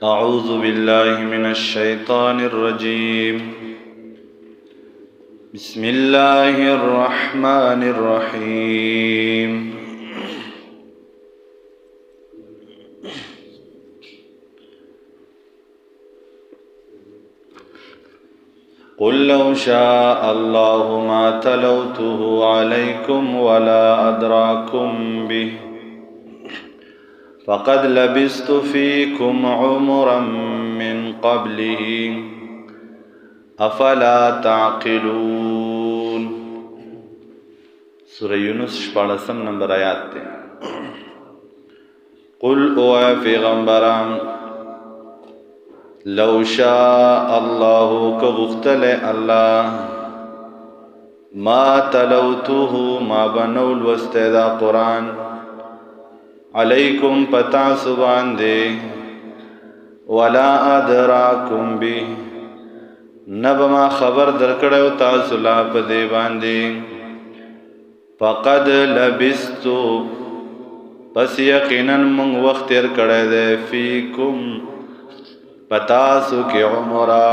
أعوذ بالله من الشيطان الرجيم. بسم الله الرحمن الرحيم. قل لو شاء الله ما تلوته عليكم ولا أدراكم به فقد لبثت فيكم عمرا من قبله أفلا تعقلون. سورة یونس 14 نمبر آیات تے. قل او اے پیغمبران لو شاء الله كغختل الله ما تلوته ما بنول واستيدا قرآن علیکم پتا سبان دے ولا ادراکم بی نبما خبر درکڑو تاسو لا پدے باندے فقد لبستو پس یقینا من وقت تیر کڑے دے فیکم پتاسو کی عمرہ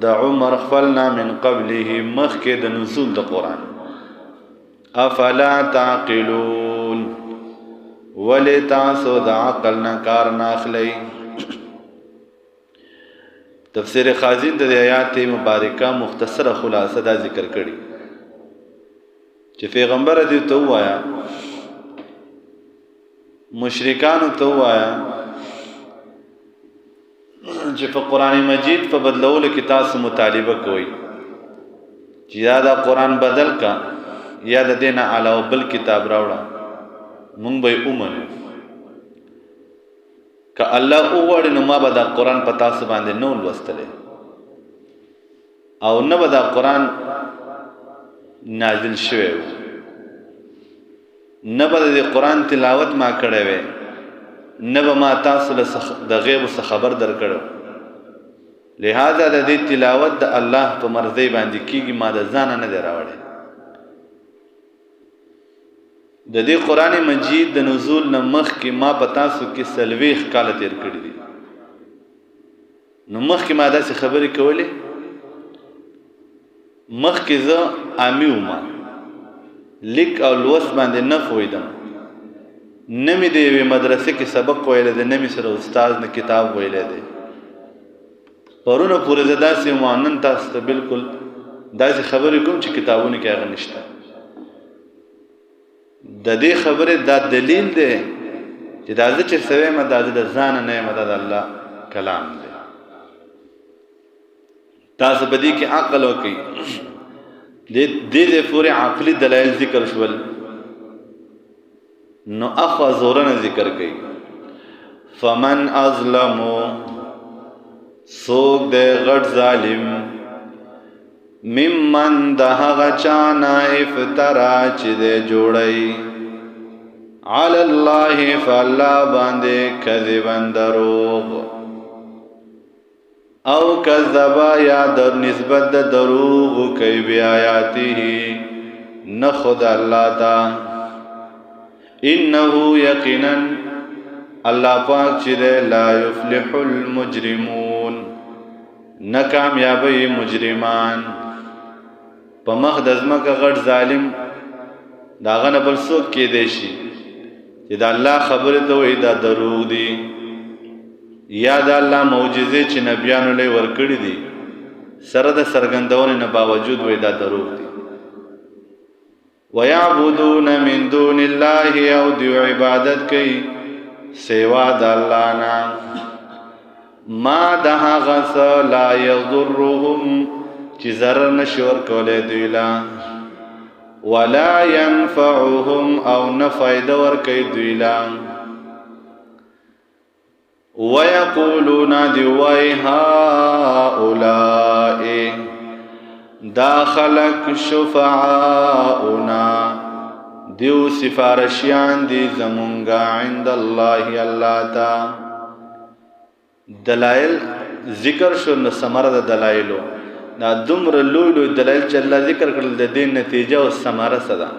دا عمر خفلنا من قبله مخی دا نزول دا قرآن افلا تعقلون ولی تاسو دا عقل نکار ناخلی. تفسیر خازن دا آیات مبارکہ مختصر خلاصہ دا ذکر کری چی پیغمبر دیو تو آیا مشرکانو تو آیا چی پا قرآن مجید پا بدلول کی تاسو مطالبہ کوئی چی یا دا قرآن بدل کا یا دا دینا علاو بل کتاب راوڑا مونږ به ومنو که الله وغواړي نو ما به دا قرآن په تاسو باندې نه لوستلی او نه به دا قرآن نازل شوی و نه به د قرآن تلاوت ما کړی وی نه به ما تاسو له د غیبو څه خبر درکړو. لہذا د دې تلاوت د الله په مرضی باندې کیږي، ما د ځانه نه دی راوړی. د دې قرآن مجید د نزول نه مخکې ما په تاسو کې 40 کاله تیر کړي دي. نو مخکې ما داسې خبرې کولې، مخکې زه عامي وم، لیک او لوست باندې نه پوهېدم، نه مې د یوې مدرسې کې سبق ویلی دی، نه مې سره استاد نه کتاب ویلی دی. پرونه پورې زه داسې یم، نن تاسو ته بالکل داسې خبرې کوم چې کتابونو کې هغه نشته. د دې خبرې دا دلیل دی چې دا زه چې څه وایم دا زه د ځانه نه یم، دا د الله کلام دی. تاسو په دې کې عقل وکړئ. دې پورې عقلي دلایل ذکر شول، نو اخوا زورنه ذکر کوي. فمن اظلمو سوک دے غټ ظالم ممن دا هغه چانا افترا چې دې جوړی علی الله فالله باندې کذبن دروغ او کذبا یا در نسبت د دروغ کوي بیا آیاته نه خود الله تا انه یقینا الله پاک چې لا یفلح المجرمون ناکامیابی مجرمان. په مخ د ځمکه غټ ظالم د هغه نه بل څوک کیدی شي چې د الله خبرې ته وایي دا دروغ دي، یا د الله معجزې چې نبیانو له ورکړي دي سره د څرګندونې نه باوجود وایي دا دروغ دي. ويعبدون من دون الله او دیو عبادت کوي سوا د الله نه ما د هغه څه لا یضرهم چې ضرر نشي ورکولی دوی لا ولا ينفعهم او نه فایده ورکوي دوی لا. ويقولون دی وای هؤلاء دا خلق شفعاؤنا دیو سفارشیان دی زمونگا عند الله اللہ تا. دلائل ذکر شو نو ثمره د دلایلو دا دومره لوی لوی دلایل چې الله ذکر کړل د دې نتیجه او ثمره څه ده؟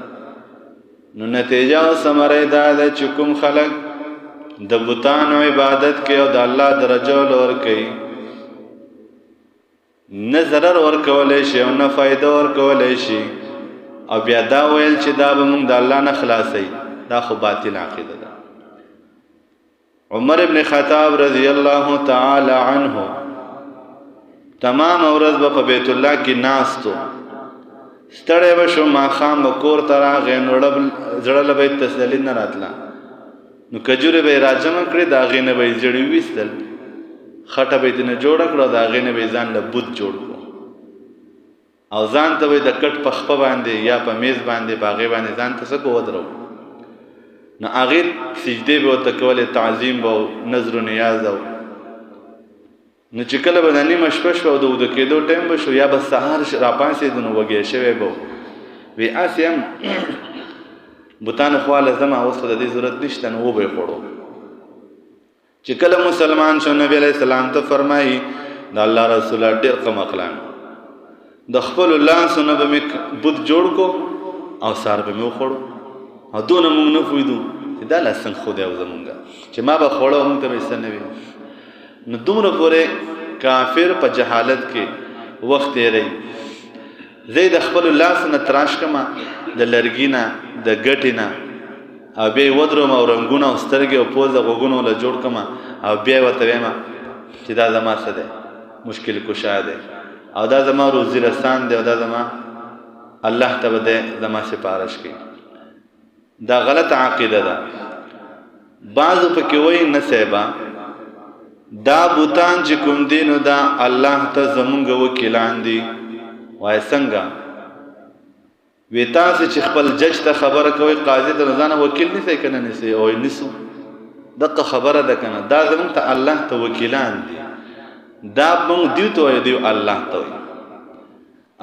نو نتیجه او ثمره دا ده چې کوم خلک د بوتانو عبادت کې او د الله درجه لور کوي نه ضرر ورکولی شي او نه فایده ورکولی شي او بیا دا ویل چې دا به موږ د الله نه خلاصوي دا خو باطل عقیده ده. عمر ابن خطاب رضی الله تعالی عنه تمام ورځ به په بیت الله کې ناستو، ستړی به شو، ماښام به کور ته راغی نو زړه له به یې تسلي نه راتله، نو کجورې به یې راجمع کړې، د هغې نه به یې زړې وویستل، خټه به یې ترېنه جوړه کړه او د هغې نه به یې ځان له بت جوړ کړو او ځان ته به یې د کټ په خپه باندې یا په میز باندې په هغې باندې ځان ته څه کو ودرو، نو هغې سجدې به ورته کولې، تعظیم به نظر و نیاز او نو چې کله به د نیمه شپه شوه او د اوده کېدو ټایم به شو یا به سهار راپاڅېدو نو وږی شوی به وی هسې هم بوتانو خواله ځمه اوس خو د دې ضرورت نشته نو وبه یې خوړو. چې کله مسلمان شو نبی علیه السلام ته فرمایي د الله رسوله ډېر ښه مقلان د خپلو لاسو نه به مې بت جوړ کو او سهار به مې وخوړو او دونه مونږ نه پوهېدو چې دا لا څنګه خو دی او زمونږ چې ما به خوړو مونږ ته به څه نه وي. نو دومره پورې کافر په جهالت کې وخت تېروي. زه د خپلو لاسو نه تراش کړم د لرګي نه د ګټې نه او بیا یې ودروم او رنګونه او سترګې او پوزه غوږونه له جوړ کړم او بیا یې ورته وایم چې دا زما څه دی مشکل کشا دی او دا زما روزي رسان دی او دا زما الله ته به دی زما سپارش کوي. دا غلط عقیده ده. بعضو پکې وایي نه صاحبه دا بوتان چې کوم دي نو دا الله ته زمونږ وکیلان دي. وایي څنګه؟ وی تاسو چې خپل جج ته خبره کوئ قاضي ته ځانه وکیل نیسئ که نه نیسئ؟ وایي نیسو. دغه خبره ده که نه؟ دا زمونږ ته الله ته وکیلان دي. دا مونږ دیو ته وایو دیو الله ته وایي.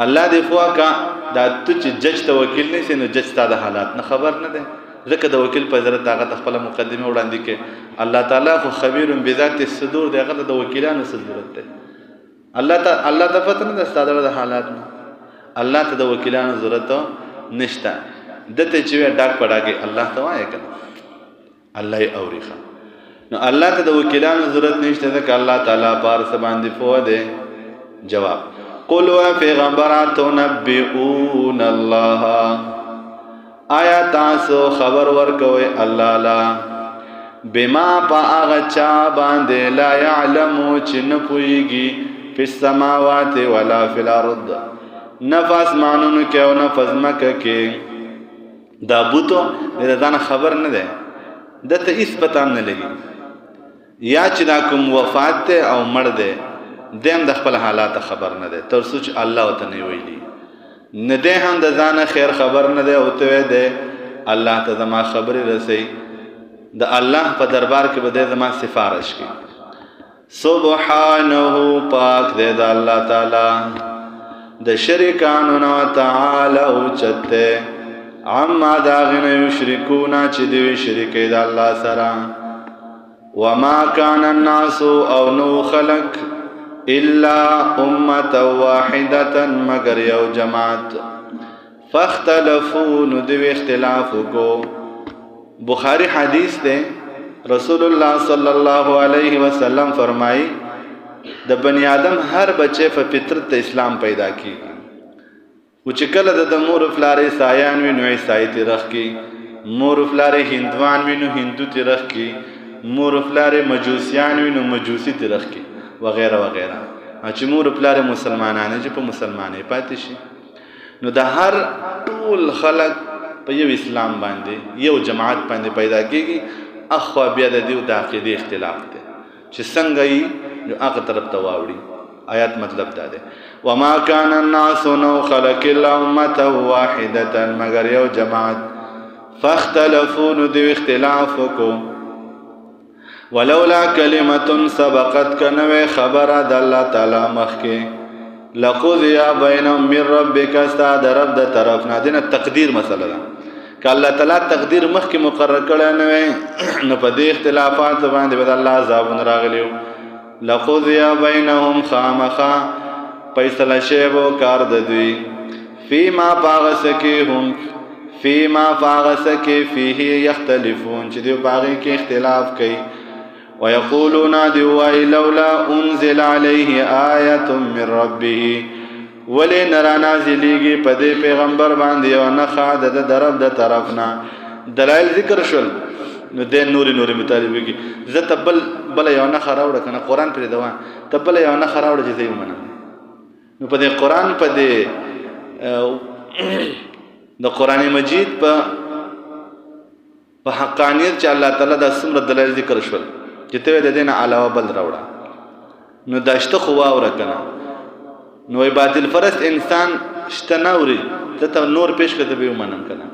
الله دې پوه که دا ته چې جج ته وکیل نیسئ نو جج ستا د حالات نه خبر نه دی. ځکه د وکیل په ضرورت هغه ته خپله مقدمې وړاندې کړې. الله تعالی خو خبیر بذات الصدور دی، هغه ته د وکیلانو څه ضرورت دی؟ الله ته پته نه ده ستا د حالات نه. الله ته د وکیلانو ضرورت نشته. دته چې وی ډاک پډاکې الله ته وایې که نه الله یې اوري. نو الله ته د وکیلانو ضرورت نشته ځکه الله تعالی په هر څه باندې پوه دی. جواب: قل و پیغمبره تنبئون الله، آیا تاسو خبر ورکوئ الله لا بما پا آغا چا باندې لا یعلمو چې نه پوهیږي فی السماوات ولا فی الارض، نه په اسمانونو کې او نه په ځمکه کې. دا بوتو د ځان خبر نه دی، دته هېڅ پته هم نه لګي. یا چې دا کوم وفات دی او مړ دی دی هم د خپل حالات خبر نه دی تر څو چې الله ورته نه ویلي. نه دی هم د ځانه خیر خبر نه دی او ته وی دی الله ته زما خبرې رسوي. د الله په دربار کې به دی زما سفارش کوي. سبحانه پاک دی د الله تعالی د شریکانو نه تعالی اوچت دی عما د هغې نه یشرکونه چې دوی شریکوي د الله سره. وما کان الناس او نو خلق الا امه واحده مگر یو جماعت فاختلفوا نو دوی اختلاف وکړو. بخاری حدیث دی رسول الله صلی الله علیه وسلم فرمائی د بنی آدم هر بچه په فطرت د اسلام پیدا کیږي. و چې کله د مور پلار عیسایان وي نو عیسائی تیرخ کی، مور پلار هندوان وي نو هندو تیرخ کی، مور پلار مجوسیان وي نو مجوسی تیرخ کی وغیرہ وغیرہ. چې مور پلار مسلمانان چې په مسلمانۍ پاتې شي نو د هر ټول خلق په یو اسلام باندې یو جماعت باندې پیدا کیږي. اخوا بیا د دیو د عقیدې اختلاف دی چې څنګه یې نو هغه طرف ته واوړي. آیات مطلب دا دی وما کان الناس نو خلق الا امه واحده مگر یو جماعت فاختلفوا نو دیو اختلاف وکړو. ولولا کلمه سبقت کنوې خبره د الله تعالی مخکې لقضی بینهم من ربک ستا د رب د طرف نه. دینه تقدیر مسله ده که الله تعالی تقدیر مخکې مقرر کړی نه وی نو په دې اختلافات باندې به د الله عذابونه راغلی وو. لقضی بینهم خامخا فیصله شوی به کار د دوی فیما په هغه څه کې هم فيما فاغسك فيه يختلفون چې دی باغی کې اختلاف کوي ويقولون دوای لولا انزل عليه آیه من ربه ولی نرا نازلیږي په دې پیغمبر باندې او نه خاده د درب د طرفنا دلایل ذکر شول نو د نوري مطالبه کې زه تبل بل یو نه خراوړه کنه قران پر دوه تبل یو نه خراوړه چې زه ومنم نو په دې قران په دې د قران مجید په حقانیت چې الله تعالی د سمره دلایل ذکر شول چې ته د دین علاوه بل راوړه نو داشته خو واوره کنه نو باطل فرست انسان شتناوري ته نور پیش کړه به ومنم کنه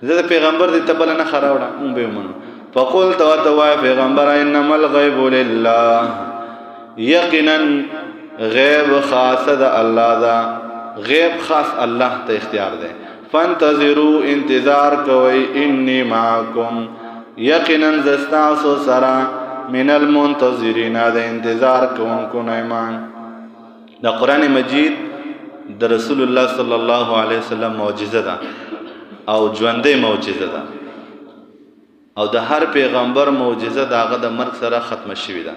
زه د پیغمبر دې تبل نه خراوړه مون به ومنم فقل تو پیغمبر انما الغیب لله یقینا غیب خاص د الله دا غیب خاص الله ته اختیار ده فانتظروا انتظار کوي انی معکم یقینا زستاسو سرا من المنتظرین دا انتظار کوونکو ایمان دا قرآن مجید د رسول الله صلی الله علیه وسلم معجزه ده او ژوندۍ معجزه ده او د هر پیغمبر معجزه داغه د مرګ سره ختم شوی ده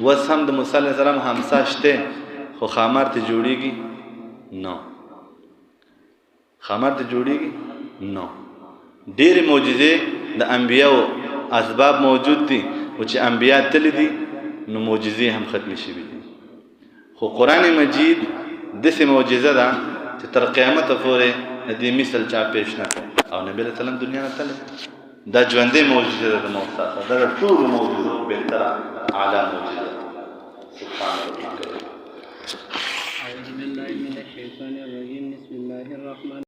وس هم د موسی علیه السلام همسا شته خو خامار ته جوړیږي نو خامار ته جوړیږي نو ډېر معجزې د انبیانو اسباب موجود دي او چې انبیا تل دي نو معجزې هم ختم شوی دي خو قرآن مجید دسه معجزه ده چې تر قیامت پورې دې مثال چا پیش نه او نبی له سلام دنیا نه تل دا ژوندې معجزه ده د موسی دا ټول معجزه به تر اعلی معجزه سبحان الله. أعوذ بالله من الشيطان الرجيم. بسم الله الرحمن